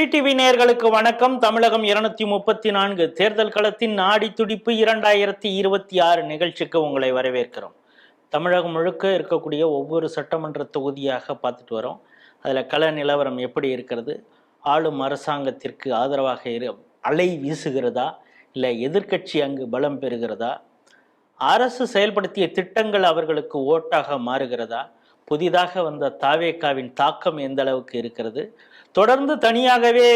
TTV நேயர்களுக்கு வணக்கம். தமிழகம் 234 தேர்தல் களத்தின் நாடி துடிப்பு 2026 நிகழ்ச்சிக்கு உங்களை வரவேற்கிறோம். தமிழகம் முழுக்க இருக்கக்கூடிய ஒவ்வொரு சட்டமன்ற தொகுதியாக பார்த்துட்டு வரோம். அதில் கள நிலவரம் எப்படி இருக்கிறது, ஆளும் அரசாங்கத்திற்கு ஆதரவாக அலை வீசுகிறதா, இல்லை எதிர்க்கட்சி அங்கு பலம் பெறுகிறதா, அரசு செயல்படுத்திய திட்டங்கள் அவர்களுக்கு ஓட்டாக மாறுகிறதா, புதிதாக வந்த தாவேகாவின் தாக்கம் எந்த அளவுக்கு இருக்கிறது, தொடர்ந்து தனியாகவே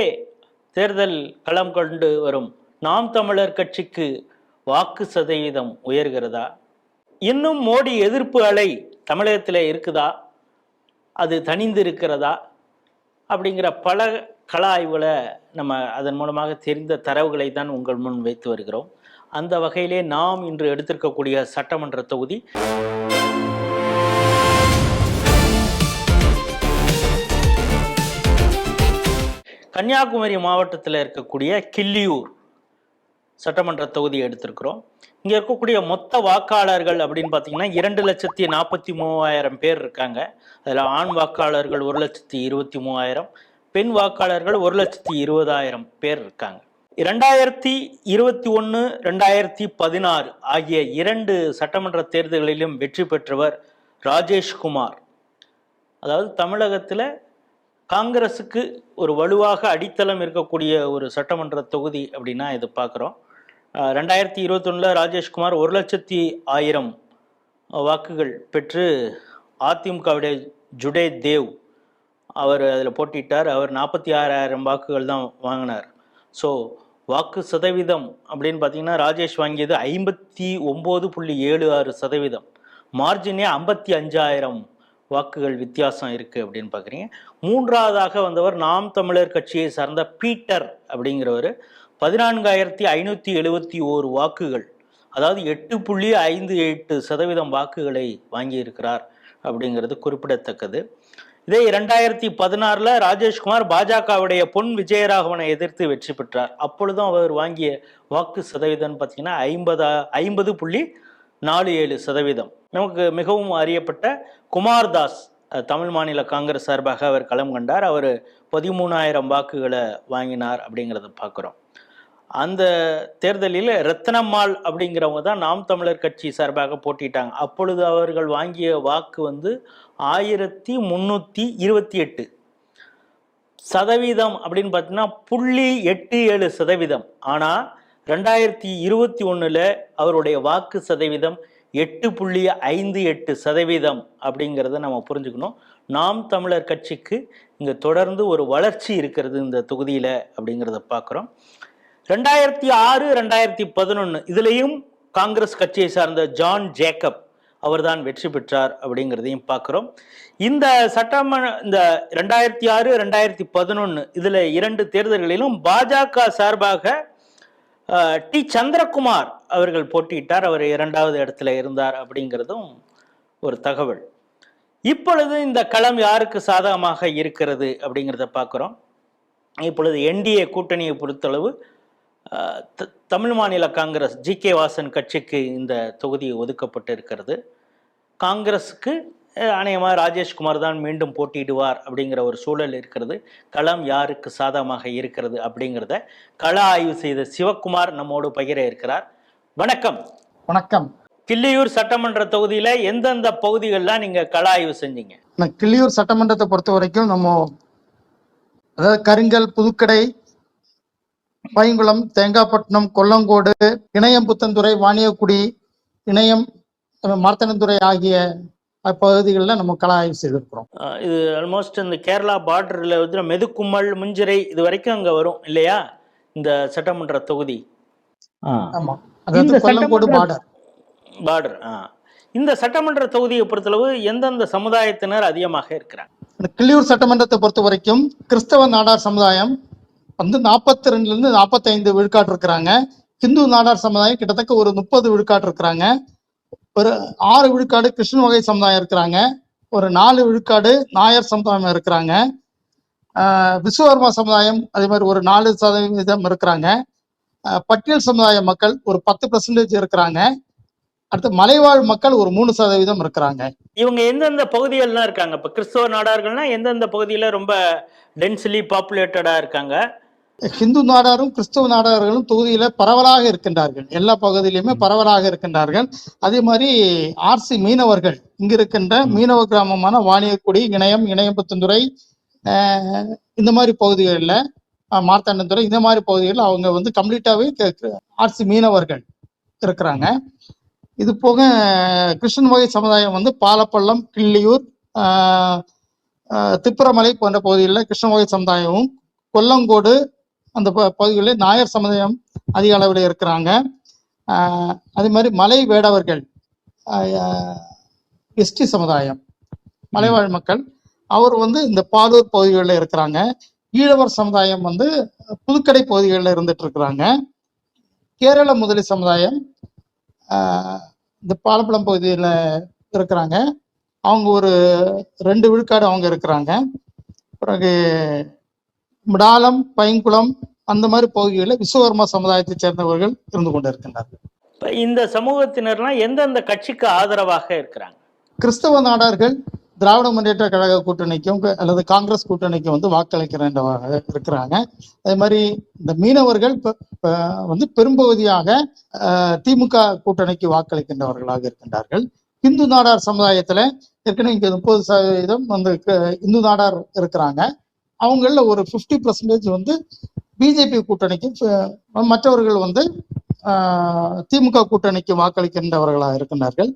தேர்தல் களம் கொண்டு வரும் நாம் தமிழர் கட்சிக்கு வாக்கு சதவீதம் உயர்கிறதா, இன்னும் மோடி எதிர்ப்பு அலை தமிழகத்தில் இருக்குதா, அது தனிந்து இருக்கிறதா, அப்படிங்கிற பல கள ஆய்வுகளை நம்ம அதன் மூலமாக தெரிந்த தரவுகளை தான் உங்கள் முன் வைத்து வருகிறோம். அந்த வகையிலே நாம் இன்று எடுத்திருக்கக்கூடிய சட்டமன்ற தொகுதி கன்னியாகுமரி மாவட்டத்தில் இருக்கக்கூடிய கிள்ளியூர் சட்டமன்ற தொகுதியை எடுத்திருக்கிறோம். இங்கே இருக்கக்கூடிய மொத்த வாக்காளர்கள் அப்படின்னு பார்த்தீங்கன்னா 2,43,000 பேர் இருக்காங்க. அதில் ஆண் வாக்காளர்கள் 1,23,000, பெண் வாக்காளர்கள் 1,20,000 பேர் இருக்காங்க. 2021, 2016 ஆகிய 2 சட்டமன்ற தேர்தல்களிலும் வெற்றி பெற்றவர் ராஜேஷ்குமார். அதாவது தமிழகத்தில் காங்கிரஸுக்கு ஒரு வலுவாக அடித்தளம் இருக்கக்கூடிய ஒரு சட்டமன்ற தொகுதி அப்படின்னா இது பார்க்குறோம். 2021 ராஜேஷ்குமார் 1,00,000 வாக்குகள் பெற்று அதிமுகவுடைய ஜுடே தேவ் அவர் அதில் போட்டிட்டார். அவர் 46,000 வாக்குகள் தான் வாங்கினார். ஸோ வாக்கு சதவீதம் அப்படின்னு பார்த்தீங்கன்னா ராஜேஷ் வாங்கியது 59.76%. மார்ஜினே 55,000 வாக்குகள் வித்தியாசம் இருக்குது அப்படின்னு பார்க்குறீங்க. மூன்றாவதாக வந்தவர் நாம் தமிழர் கட்சியை சார்ந்த பீட்டர் அப்படிங்கிறவர் 14,571 வாக்குகள், அதாவது 8.58% வாக்குகளை வாங்கியிருக்கிறார் அப்படிங்கிறது குறிப்பிடத்தக்கது. இதே 2016 ராஜேஷ்குமார் பாஜகவுடைய பொன் விஜயராகவனை எதிர்த்து வெற்றி பெற்றார். அப்பொழுதும் அவர் வாங்கிய வாக்கு சதவீதம் பார்த்தீங்கன்னா 50.47%. நமக்கு மிகவும் அறியப்பட்ட குமார்தாஸ் தமிழ் மாநில காங்கிரஸ் சார்பாக அவர் களம் கண்டார். அவர் 13,000 வாக்குகளை வாங்கினார் அப்படிங்கிறத பார்க்குறோம். அந்த தேர்தலில் ரத்னம்மாள் அப்படிங்கிறவங்க தான் நாம் தமிழர் கட்சி சார்பாக போட்டிட்டாங்க. அப்பொழுது அவர்கள் வாங்கிய வாக்கு 1,328% அப்படின்னு பார்த்தீங்கன்னா 0.87%. ஆனால் 2021 அவருடைய வாக்கு சதவீதம் 8.58% அப்படிங்கிறத நம்ம புரிஞ்சுக்கணும். நாம் தமிழர் கட்சிக்கு இங்கே தொடர்ந்து ஒரு வளர்ச்சி இருக்கிறது இந்த தொகுதியில் அப்படிங்கிறத பார்க்குறோம். 2006, 2011 இதுலேயும் காங்கிரஸ் கட்சியை சார்ந்த ஜான் ஜேக்கப் அவர் தான் வெற்றி பெற்றார் அப்படிங்கிறதையும் பார்க்குறோம். இந்த இந்த 2006, 2011 இதில் 2 தேர்தல்களிலும் பாஜக சார்பாக டி சந்திரகுமார் அவர்கள் போட்டியிட்டார். அவர் 2வது இடத்துல இருந்தார் அப்படிங்கிறதும் ஒரு தகவல். இப்பொழுது இந்த களம் யாருக்கு சாதகமாக இருக்கிறது அப்படிங்கிறத பார்க்குறோம். இப்பொழுது என்டிஏ கூட்டணியை பொறுத்தளவு தமிழ் மாநில காங்கிரஸ் ஜி.கே. வாசன் கட்சிக்கு இந்த தொகுதி ஒதுக்கப்பட்டு இருக்கிறது. காங்கிரஸுக்கு அநேகமாக ராஜேஷ்குமார் தான் மீண்டும் போட்டியிடுவார் அப்படிங்கிற ஒரு சூழல் இருக்கிறது. களம் யாருக்கு சாதகமாக இருக்கிறது அப்படிங்கிறத கள ஆய்வு செய்த சிவகுமார் நம்மோடு பகிர இருக்கிறார். வணக்கம். வணக்கம். கிள்ளியூர் சட்டமன்ற தொகுதியில எந்தெந்த பகுதிகள்லாம் நீங்க கள ஆய்வு செஞ்சீங்க? கிள்ளியூர் சட்டமன்றத்தை பொறுத்த வரைக்கும் நம்ம அதாவது கருங்கல், புதுக்கடை, பைங்குளம், தேங்காய்பட்டினம், கொல்லங்கோடு, இணையம், புத்தந்துறை, வாணியக்குடி, இணையம், மார்த்தனந்துறை ஆகிய பகுதிகளில் நம்ம கள ஆய்வு செய்திருக்கிறோம். இது ஆல்மோஸ்ட் இந்த கேரளா பார்டர்ல மெதுக்கும்மல், முஞ்சிரை இது வரைக்கும் அங்க வரும் இல்லையா இந்த சட்டமன்ற தொகுதி? ஆமா, அதாவது கொல்லங்கோடு பார்டர். இந்த சட்டமன்ற தொகுதியை பொறுத்தளவு எந்தெந்த சமுதாயத்தினர் அதிகமாக இருக்கிறாங்க? இந்த கிள்ளியூர் சட்டமன்றத்தை பொறுத்த வரைக்கும் கிறிஸ்தவ நாடார் சமுதாயம் 42 - 45 விழுக்காடு இருக்கிறாங்க. இந்து நாடார் சமுதாயம் கிட்டத்தட்ட ஒரு 30 விழுக்காடு இருக்கிறாங்க. ஒரு 6 விழுக்காடு கிருஷ்ண வகை சமுதாயம் இருக்கிறாங்க. ஒரு 4 விழுக்காடு நாயர் சமுதாயம் இருக்கிறாங்க. விஸ்வகர்மா சமுதாயம் அதே மாதிரி ஒரு 4% இருக்கிறாங்க. பட்டியல் சமுதாய மக்கள் ஒரு 10% இருக்கிறாங்க. அடுத்து மலைவாழ் மக்கள் ஒரு 3% இருக்கிறாங்க. இவங்க எந்தெந்த பகுதிகள்லாம் இருக்காங்க? இப்ப கிறிஸ்தவ நாடார்கள்னா எந்தெந்த பகுதியில ரொம்ப டென்ஸ்லி பாப்புலேட்டடா இருக்காங்க? ஹிந்து நாடாரும் கிறிஸ்துவ நாடார்களும் தொகுதியில பரவலாக இருக்கின்றார்கள். எல்லா பகுதியிலுமே பரவலாக இருக்கின்றார்கள். அதே மாதிரி ஆர்சி மீனவர்கள் இங்க இருக்கின்ற மீனவ கிராமமான வாணியக்குடி, இணையம், இணையம்புத்துறை, இந்த மாதிரி பகுதிகளில், மார்த்தாண்டத்துறை, இந்த மாதிரி பகுதிகளில் அவங்க வந்து கம்ப்ளீட்டாவே ஆர்சி மீனவர்கள் இருக்கிறாங்க. இது போக கிருஷ்ணன் வகை சமுதாயம் வந்து பாலப்பள்ளம், கிள்ளியூர், திப்புரமலை போன்ற பகுதிகளில் கிருஷ்ண வகை சமுதாயமும், கொல்லங்கோடு அந்த பகுதிகளில் நாயர் சமுதாயம் அதிக அளவில் இருக்கிறாங்க. அதே மாதிரி மலை வேடவர்கள், எஸ்டி சமுதாயம், மலைவாழ் மக்கள், அவர் வந்து இந்த பாலூர் பகுதிகளில் இருக்கிறாங்க. ஈழவர் சமுதாயம் வந்து புதுக்கடை பகுதிகளில் இருந்துட்டு இருக்கிறாங்க. கேரள முதலி சமுதாயம் இந்த பாலப்பழம் பகுதியில் இருக்கிறாங்க. அவங்க ஒரு 2 விழுக்காடு அவங்க இருக்கிறாங்க. பிறகு மிடாலம், பைங்குளம் அந்த மாதிரி பகுதிகளில் விஸ்வகர்மா சமுதாயத்தை சேர்ந்தவர்கள் இருந்து கொண்டு இருக்கின்றார்கள். இப்ப இந்த சமூகத்தினர்லாம் எந்தெந்த கட்சிக்கு ஆதரவாக இருக்கிறாங்க? கிறிஸ்தவ நாடார்கள் திராவிட முன்னேற்ற கழக கூட்டணிக்கும் அல்லது காங்கிரஸ் கூட்டணிக்கும் வந்து வாக்களிக்கிறவங்க இருக்கிறாங்க. அதே மாதிரி இந்த மீனவர்கள் வந்து பெரும்பகுதியாக திமுக கூட்டணிக்கு வாக்களிக்கின்றவர்களாக இருக்கின்றார்கள். இந்து நாடார் சமுதாயத்துல ஏற்கனவே இங்க 30% வந்து இந்து நாடார் இருக்கிறாங்க. அவங்கள ஒரு 50% வந்து பிஜேபி கூட்டணிக்கு, மற்றவர்கள் வந்து திமுக கூட்டணிக்கு வாக்களிக்கின்றவர்களாக இருக்கின்றார்கள்.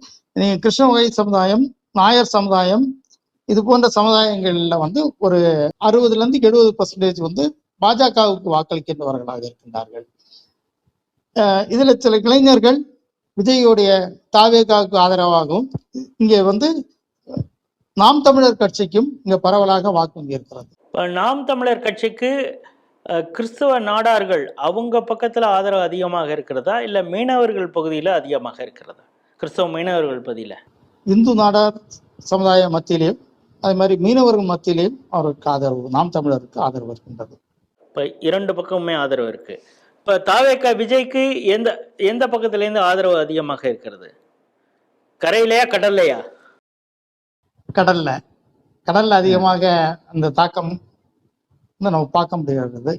கிருஷ்ண வகை சமுதாயம், நாயர் சமுதாயம், இது போன்ற சமுதாயங்கள்ல வந்து ஒரு 60-70% வந்து பாஜகவுக்கு வாக்களிக்கின்றவர்களாக இருக்கின்றார்கள். இதுல சில இளைஞர்கள் விஜயோடைய தாவேகாவுக்கு ஆதரவாகவும் இங்கே வந்து நாம் தமிழர் கட்சிக்கும் இங்க பரவலாக வாக்கு வங்கி இருக்கிறது. நாம் தமிழர் கட்சிக்கு கிறிஸ்தவ நாடார்கள் அவங்க பக்கத்துல ஆதரவு அதிகமாக இருக்கிறதா, இல்ல மீனவர்கள் பகுதியில அதிகமாக இருக்கிறதா? கிறிஸ்தவ மீனவர்கள் பகுதியில இந்து நாடார் சமுதாய மத்தியிலையும் அதே மாதிரி மீனவர்கள் மத்தியிலையும் அவருக்கு ஆதரவு, நாம் தமிழருக்கு ஆதரவு இருக்கின்றது. இப்ப 2 பக்கமுமே ஆதரவு இருக்கு. இப்ப தாவேகா விஜய்க்கு எந்த பக்கத்துல இருந்து ஆதரவு அதிகமாக இருக்கிறது? கரையிலையா கடல்லையா? கடல்ல அதிகமாக அந்த தாக்கம் நம்ம பார்க்க முடியாது.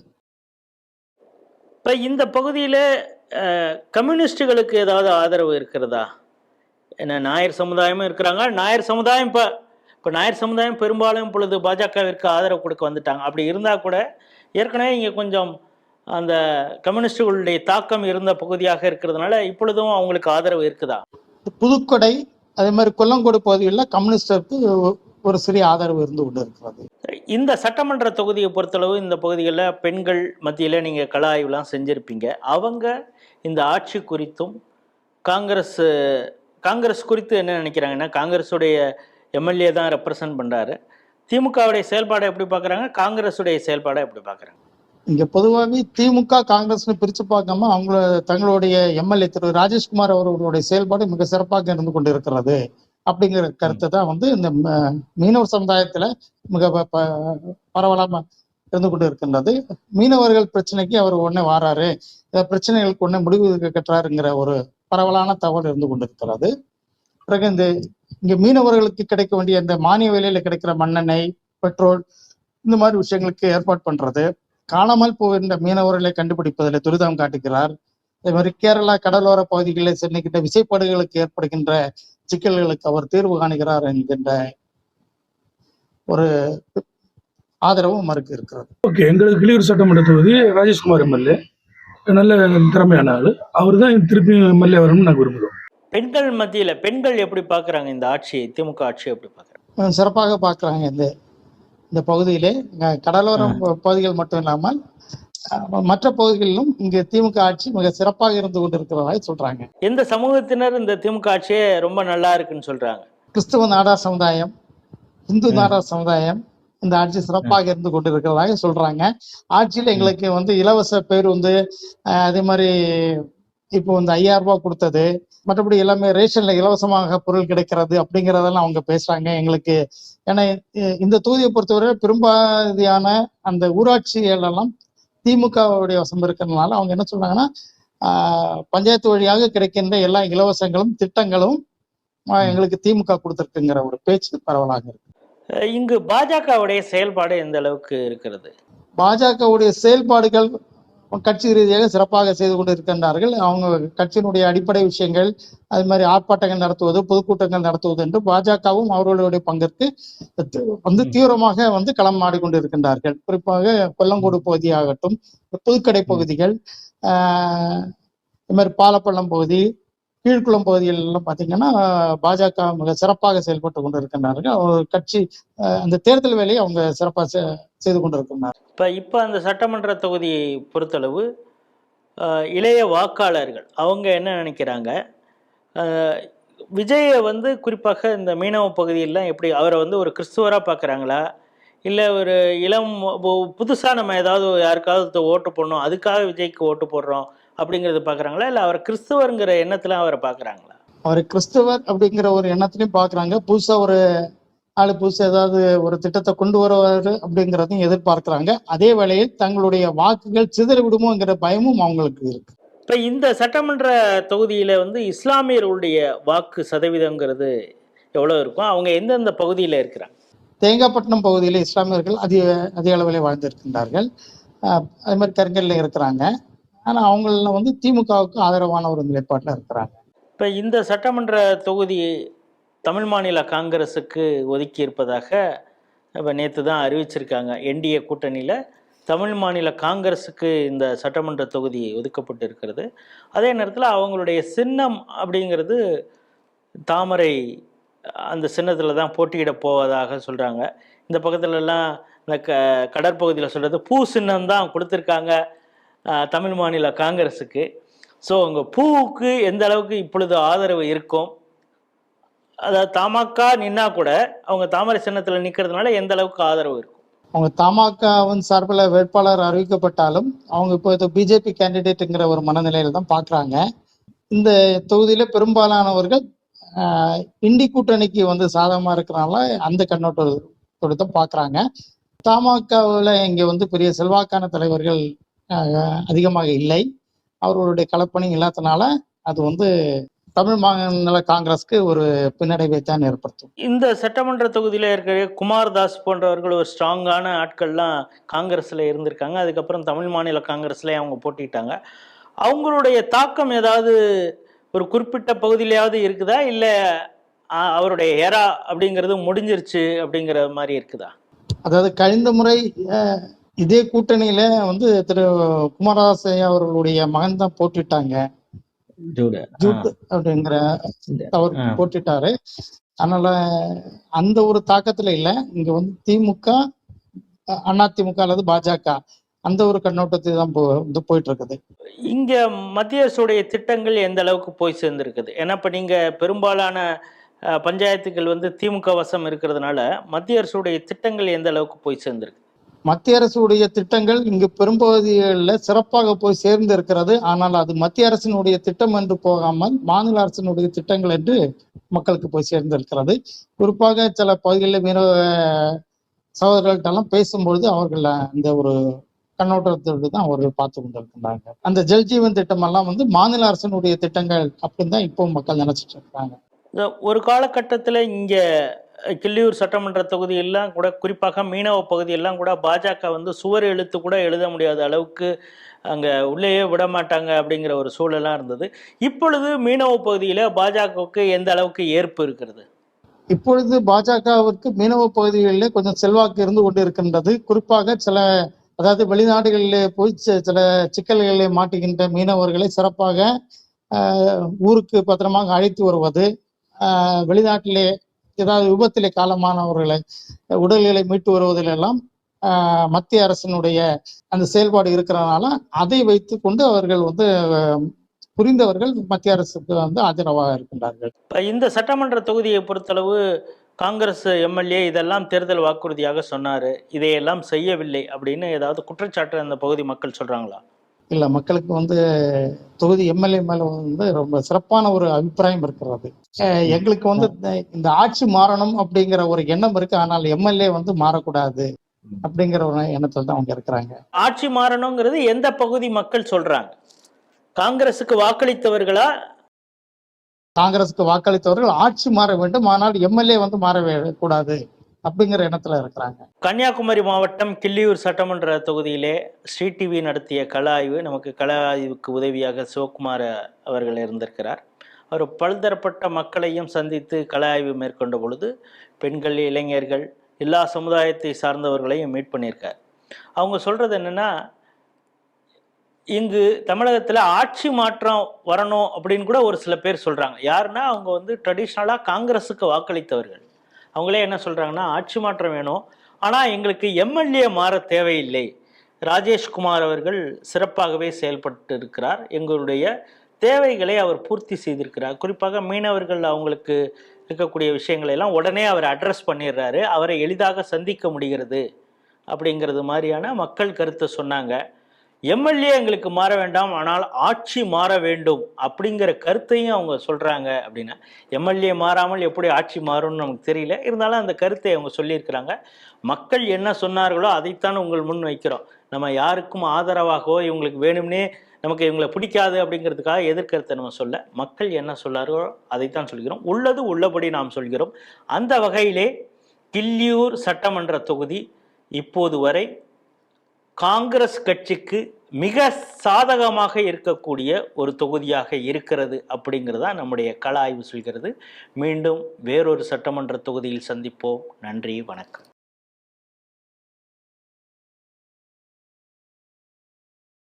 இப்ப இந்த பகுதியில கம்யூனிஸ்டுகளுக்கு ஏதாவது ஆதரவு இருக்கிறதா? ஏன்னா நாயர் சமுதாயமும் இருக்கிறாங்க. நாயர் சமுதாயம் இப்போ நாயர் சமுதாயம் பெரும்பாலும் இப்பொழுது பாஜகவிற்கு ஆதரவு கொடுக்க வந்துட்டாங்க. அப்படி இருந்தா கூட ஏற்கனவே இங்கே கொஞ்சம் அந்த கம்யூனிஸ்டுகளுடைய தாக்கம் இருந்த பகுதியாக இருக்கிறதுனால இப்பொழுதும் அவங்களுக்கு ஆதரவு இருக்குதா? புதுக்கொடை அதே மாதிரி கொல்லங்கோடு பகுதிகளில் கம்யூனிஸ்டருக்கு ஒரு சிறிய ஆதரவு இருந்து கொண்டு இருக்கிறது. இந்த சட்டமன்ற தொகுதியை பொறுத்தளவு இந்த பகுதிகளில் பெண்கள் மத்தியில் நீங்கள் கள ஆய்வுலாம் செஞ்சுருப்பீங்க. அவங்க இந்த ஆட்சி குறித்தும் காங்கிரஸ் குறித்து என்ன நினைக்கிறாங்கன்னா, காங்கிரஸுடைய எம்எல்ஏ தான் ரெப்ரசன்ட் பண்ணுறாரு. திமுகவுடைய செயல்பாடை எப்படி பார்க்குறாங்க, காங்கிரஸுடைய செயல்பாடை எப்படி பார்க்குறாங்க? இங்கே பொதுவாகவே திமுக காங்கிரஸ்னு பிரித்து பார்க்காம தங்களுடைய எம்எல்ஏ திரு ராஜேஷ்குமார் அவர்களுடைய செயல்பாடு மிக சிறப்பாக இருந்து கொண்டு இருக்கிறது அப்படிங்கிற கருத்தை தான் வந்து இந்த மீனவர் சமுதாயத்துல மிக பரவலாம இருந்து கொண்டு இருக்கின்றது. மீனவர்கள் பிரச்சனைக்கு அவர் உடனே வாராரு, பிரச்சனைகளுக்கு உடனே முடிவு கட்டுறாருங்கிற ஒரு பரவலான தகவல் இருந்து கொண்டு இருக்கிறது. பிறகு இங்க மீனவர்களுக்கு கிடைக்க வேண்டிய இந்த மானிய விலையில கிடைக்கிற மண்ணெண்ணெய், பெட்ரோல், இந்த மாதிரி விஷயங்களுக்கு ஏற்பாடு பண்றது, காணாமல் போகின்ற மீனவர்களை கண்டுபிடிப்பதில் துரிதம் காட்டுகிறார். அதே மாதிரி கேரளா கடலோர பகுதிகளில் சென்னைக்கிட்ட விசைப்பாடுகளுக்கு ஏற்படுகின்ற சிக்கல்களுக்கு அவர் தீர்வு காணுகிறார் என்கின்ற ஒரு ஆதரவும் அவருக்கு இருக்கிறது. ஓகே, எங்களுக்கு கிளியூர் சட்டமன்ற தொகுதி ராஜேஷ்குமார் எம்எல்ஏ நல்ல திறமையான ஆளு. அவர் தான் திருப்பி எம்எல்ஏ வரணும்னு நாங்கள் விரும்புகிறோம். பெண்கள் மத்தியில பெண்கள் எப்படி பார்க்குறாங்க இந்த ஆட்சியை, திமுக ஆட்சியை எப்படி பார்க்குறாங்க? சிறப்பாக பார்க்குறாங்க. இந்த பகுதியிலே கடலோர பகுதிகள் மட்டும் இல்லாமல் மற்ற பகுதிகளிலும் இங்கு திமுக ஆட்சி மிக சிறப்பாக இருந்து கொண்டிருக்கிறதாக சொல்றாங்க. எந்த சமூகத்தினர் இந்த திமுக ஆட்சியே ரொம்ப நல்லா இருக்குன்னு சொல்றாங்க? கிறிஸ்தவ நாடார் சமுதாயம், இந்து நாடார் சமுதாயம் இந்த ஆட்சி சிறப்பாக இருந்து கொண்டிருக்கிறதாக சொல்றாங்க. ஆட்சியில் எங்களுக்கு வந்து இலவச பேருந்து, அதே மாதிரி இப்போ இந்த 5000 ரூபாய் கொடுத்தது, மற்றபடி எல்லாமே ரேஷன்ல இலவசமாக பொருள் கிடைக்கிறது அப்படிங்கிறதெல்லாம் அவங்க பேசுறாங்க எங்களுக்கு. ஏன்னா இந்த தொகுதியை பொறுத்தவரை பெரும்பாதியான அந்த ஊராட்சிகள் எல்லாம் திமுகவுடைய வசம் இருக்கிறதுனால அவங்க என்ன சொல்றாங்கன்னா, பஞ்சாயத்து வழியாக கிடைக்கின்ற எல்லா இலவசங்களும் திட்டங்களும் எங்களுக்கு திமுக கொடுத்துருக்குங்கிற ஒரு பேச்சு பரவலாக இருக்கு. இங்கு பாஜகவுடைய செயல்பாடு எந்த அளவுக்கு இருக்கிறது? பாஜகவுடைய செயல்பாடுகள் கட்சி ரீதியாக சிறப்பாக செய்து கொண்டு இருக்கின்றார்கள். அவங்க கட்சியினுடைய அடிப்படை விஷயங்கள், அது மாதிரி ஆர்ப்பாட்டங்கள் நடத்துவது, பொதுக்கூட்டங்கள் நடத்துவது என்று பாஜகவும் அவர்களுடைய பங்கிற்கு தீவிரமாக களம் ஆடிக்கொண்டு இருக்கின்றார்கள். குறிப்பாக கொல்லங்கோடு பகுதியாகட்டும், புதுக்கடை பகுதிகள், இது மாதிரி பாலப்பள்ளம் பகுதி, கீழ்குளம் பகுதிகள் எல்லாம் பார்த்தீங்கன்னா பாஜக மிக சிறப்பாக செயல்பட்டு கொண்டு இருக்கின்றார்கள். அவர் கட்சி அந்த தேர்தல் வேலையை அவங்க சிறப்பாக செய்து கொண்டிருக்கின்றனர். இப்போ அந்த சட்டமன்ற தொகுதியை பொறுத்தளவு இளைய வாக்காளர்கள் அவங்க என்ன நினைக்கிறாங்க? விஜயை குறிப்பாக இந்த மீனவ பகுதியெல்லாம் எப்படி அவரை ஒரு கிறிஸ்துவராக பார்க்குறாங்களா, இல்லை ஒரு இளம் புதுசாக நம்ம ஏதாவது யாருக்காவது ஓட்டு போடணும் அதுக்காக விஜய்க்கு ஓட்டு போடுறோம் அப்படிங்கிறது பார்க்குறாங்களா, இல்லை அவர் கிறிஸ்துவருங்கிற எண்ணத்துல அவரை பார்க்குறாங்களா? அவர் கிறிஸ்துவர் அப்படிங்கிற ஒரு எண்ணத்திலையும் பார்க்குறாங்க. புதுசாக ஒரு புதுசாக ஏதாவது ஒரு திட்டத்தை கொண்டு வருவார் அப்படிங்கிறதையும் எதிர்பார்க்கிறாங்க. அதே வேளையில் தங்களுடைய வாக்குகள் சிதறி விடுமோங்கிற பயமும் அவங்களுக்கு இருக்கு. இப்போ இந்த சட்டமன்ற தொகுதியில் இஸ்லாமியர்களுடைய வாக்கு சதவீதங்கிறது எவ்வளோ இருக்கும்? அவங்க எந்தெந்த பகுதியில் இருக்கிறாங்க? தேங்காய்பட்டினம் பகுதியில் இஸ்லாமியர்கள் அதிக அளவில் வாழ்ந்திருக்கின்றார்கள். அது மாதிரி கருங்கல்ல இருக்கிறாங்க. ஆனால் அவங்கள திமுகவுக்கு ஆதரவான ஒரு நிலைப்பாட்டில் இருக்கிறாங்க. இப்போ இந்த சட்டமன்ற தொகுதி தமிழ் மாநில காங்கிரஸுக்கு ஒதுக்கி இருப்பதாக இப்போ நேற்று தான் அறிவிச்சிருக்காங்க. என்டிஏ கூட்டணியில் தமிழ் மாநில காங்கிரஸுக்கு இந்த சட்டமன்ற தொகுதி ஒதுக்கப்பட்டு இருக்கிறது. அதே நேரத்தில் அவங்களுடைய சின்னம் அப்படிங்கிறது தாமரை, அந்த சின்னத்தில் தான் போட்டியிட போவதாக சொல்கிறாங்க. இந்த பக்கத்துலலாம் இந்த கடற்பகுதியில் சொல்கிறது பூ சின்னம் தான் கொடுத்துருக்காங்க தமிழ் மாநில காங்கிரஸுக்கு. ஸோ உங்கள் பூவுக்கு எந்த அளவுக்கு இப்பொழுது ஆதரவு இருக்கும்? அதாவது தமாக நின்னா கூட அவங்க தாமரை சின்னத்தில் நிற்கிறதுனால எந்த அளவுக்கு ஆதரவு இருக்கும்? அவங்க தமாகவின் சார்பில் வேட்பாளர் அறிவிக்கப்பட்டாலும் அவங்க இப்போ பிஜேபி கேண்டிடேட்டுங்கிற ஒரு மனநிலையில தான் பார்க்குறாங்க. இந்த தொகுதியில பெரும்பாலானவர்கள் இண்டி கூட்டணிக்கு சாதகமாக இருக்கிறனால அந்த கண்ணோட்டத்தோடு தான் பார்க்குறாங்க. தமாகவில் இங்கே பெரிய செல்வாக்கான தலைவர்கள் அதிகமாக இல்லை. அவர்களுடைய கலப்பணி இல்லாதனால அது தமிழ் மாநில காங்கிரஸ்க்கு ஒரு பின்னடைவை தான் ஏற்படுத்தும். இந்த சட்டமன்ற தொகுதியில் இருக்கிற குமார்தாஸ் போன்றவர்கள் ஒரு ஸ்ட்ராங்கான ஆட்கள்லாம் காங்கிரஸில் இருந்திருக்காங்க. அதுக்கப்புறம் தமிழ் மாநில காங்கிரஸ்லேயே அவங்க போட்டிட்டாங்க. அவங்களுடைய தாக்கம் ஏதாவது ஒரு குறிப்பிட்ட பகுதியிலையாவது இருக்குதா, இல்லை அவருடைய ஏரா அப்படிங்கிறது முடிஞ்சிருச்சு அப்படிங்கிற மாதிரி இருக்குதா? அதாவது கழிந்த முறை இதே கூட்டணியில திரு குமாரதாஸ் அவர்களுடைய மகன் தான் போட்டிட்டாங்க. ஜூட் அப்படிங்கிற அவர் போட்டிட்டாரு. அதனால அந்த ஒரு தாக்கத்துல இல்ல. இங்க திமுக, அதிமுக அல்லது பாஜக அந்த ஒரு கண்ணோட்டத்தை தான் போயிட்டு இருக்குது. இங்க மத்திய அரசுடைய திட்டங்கள் எந்த அளவுக்கு போய் சேர்ந்திருக்குது? ஏன்னா இப்ப நீங்க பெரும்பாலான பஞ்சாயத்துகள் திமுக வசம் இருக்கிறதுனால மத்திய அரசுடைய திட்டங்கள் எந்த அளவுக்கு போய் சேர்ந்திருக்கு? மத்திய அரசுடைய திட்டங்கள் இங்கு பெரும்பகுதிகளில் சிறப்பாக போய் சேர்ந்து இருக்கிறது. ஆனால் அது மத்திய அரசினுடைய திட்டம் என்று போகாமல் மாநில அரசினுடைய திட்டங்கள் என்று மக்களுக்கு போய் சேர்ந்து இருக்கிறது. குறிப்பாக சில பகுதிகளில் மீனவ சகோதரர்கள்ட்டெல்லாம் பேசும்பொழுது அவர்கள் அந்த ஒரு கண்ணோட்டத்தோடு தான் அவர்கள் பார்த்து கொண்டிருக்கிறாங்க. அந்த ஜல்ஜீவன் திட்டம் எல்லாம் மாநில அரசினுடைய திட்டங்கள் அப்படின்னு தான் இப்போ மக்கள் நினைச்சிட்டு இருக்காங்க. ஒரு காலகட்டத்தில் இங்க கிள்ளியூர் சட்டமன்ற தொகுதியெல்லாம் கூட, குறிப்பாக மீனவ பகுதியெல்லாம் கூட பாஜக சுவர் எழுத்து கூட எழுத முடியாத அளவுக்கு அங்கே உள்ளேயே விட மாட்டாங்க அப்படிங்கிற ஒரு சூழலாம் இருந்தது. இப்பொழுது மீனவ பகுதியில் பாஜகவுக்கு எந்த அளவுக்கு ஏற்பு இருக்கிறது? இப்பொழுது பாஜகவிற்கு மீனவ பகுதிகளிலே கொஞ்சம் செல்வாக்கு இருந்து கொண்டு இருக்கின்றது. குறிப்பாக அதாவது வெளிநாடுகளிலே போய் சில சிக்கல்களிலே மாட்டுகின்ற மீனவர்களை சிறப்பாக ஊருக்கு பத்திரமாக அழைத்து வருவது, வெளிநாட்டிலே ஏதாவது விபத்திலே காலமானவர்களை உடல்களை மீட்டு வருவதிலெல்லாம் மத்திய அரசினுடைய அந்த செயல்பாடு இருக்கிறதுனால அதை வைத்து கொண்டு அவர்கள் புரிந்தவர்கள் மத்திய அரசுக்கு ஆதரவாக இருக்கின்றார்கள். இந்த சட்டமன்ற தொகுதியை பொறுத்தளவு காங்கிரஸ் எம்எல்ஏ இதெல்லாம் தேர்தல் வாக்குறுதியாக சொன்னாரு, இதையெல்லாம் செய்யவில்லை அப்படின்னு ஏதாவது குற்றச்சாட்டு அந்த பகுதி மக்கள் சொல்றாங்களா? இல்ல, மக்களுக்கு தொகுதி எம்எல்ஏ மேல ரொம்ப சிறப்பான ஒரு அபிப்பிராயம் இருக்கிறது. எங்களுக்கு இந்த ஆட்சி மாறணும் அப்படிங்கிற ஒரு எண்ணம் இருக்கு. ஆனால் எம்எல்ஏ மாறக்கூடாது அப்படிங்கிற ஒரு எண்ணத்துல தான் அவங்க இருக்கிறாங்க. ஆட்சி மாறணுங்கிறது எந்த பகுதி மக்கள் சொல்றாங்க? காங்கிரசுக்கு வாக்களித்தவர்களா? காங்கிரசுக்கு வாக்களித்தவர்கள் ஆட்சி மாற வேண்டும், ஆனால் எம்எல்ஏ வந்து கூடாது அப்படிங்கிற எண்ணத்துல இருக்கிறாங்க. கன்னியாகுமரி மாவட்டம் கிள்ளியூர் சட்டமன்ற தொகுதியிலே ஸ்ரீ டிவி நடத்திய கள ஆய்வு, நமக்கு கள ஆய்வுக்கு உதவியாக சிவகுமார் அவர்கள் இருந்திருக்கிறார். அவர் பல்தரப்பட்ட மக்களையும் சந்தித்து கள ஆய்வு மேற்கொண்ட பொழுது பெண்கள், இளைஞர்கள், எல்லா சமுதாயத்தை சார்ந்தவர்களையும் மீட் பண்ணியிருக்கார். அவங்க சொல்றது என்னன்னா, இங்கு தமிழகத்தில் ஆட்சி மாற்றம் வரணும் அப்படின்னு கூட ஒரு சில பேர் சொல்றாங்க. யாருன்னா அவங்க வந்து ட்ரெடிஷ்னலாக காங்கிரஸுக்கு வாக்களித்தவர்கள். அவங்களே என்ன சொல்றாங்கன்னா, ஆட்சி மாற்றம் வேணும், ஆனால் எங்களுக்கு எம்எல்ஏ மாற தேவையில்லை. ராஜேஷ்குமார் அவர்கள் சிறப்பாகவே செயல்பட்டு இருக்கிறார், எங்களுடைய தேவைகளை அவர் பூர்த்தி செய்திருக்கிறார். குறிப்பாக மீனவர்கள் அவங்களுக்கு இருக்கக்கூடிய விஷயங்களை எல்லாம் உடனே அவர் அட்ரஸ் பண்ணிடுறாரு, அவரை எளிதாக சந்திக்க முடிகிறது அப்படிங்கிறது மாதிரியான மக்கள் கருத்தை சொன்னாங்க. எம்எல்ஏ எங்களுக்கு மாற வேண்டாம், ஆனால் ஆட்சி மாற வேண்டும் அப்படிங்கிற கருத்தையும் அவங்க சொல்றாங்க. அப்படின்னா எம்எல்ஏ மாறாமல் எப்படி ஆட்சி மாறும்னு நமக்கு தெரியல, இருந்தாலும் அந்த கருத்தை அவங்க சொல்லியிருக்கிறாங்க. மக்கள் என்ன சொன்னார்களோ அதைத்தான் உங்கள் முன் வைக்கிறோம். நம்ம யாருக்கும் ஆதரவாகவோ இவங்களுக்கு வேணும்னே நமக்கு இவங்களை பிடிக்காது அப்படிங்கிறதுக்காக எதிர்கருத்தை நம்ம சொல்ல, மக்கள் என்ன சொன்னார்களோ அதைத்தான் சொல்கிறோம். உள்ளது உள்ளபடி நாம் சொல்கிறோம். அந்த வகையிலே கிள்ளியூர் சட்டமன்ற தொகுதி இப்போது வரை காங்கிரஸ் கட்சிக்கு மிக சாதகமாக இருக்கக்கூடிய ஒரு தொகுதியாக இருக்கிறது அப்படிங்கிறதா நம்முடைய கள ஆய்வு சொல்கிறது. மீண்டும் வேறொரு சட்டமன்ற தொகுதியில் சந்திப்போம். நன்றி, வணக்கம்.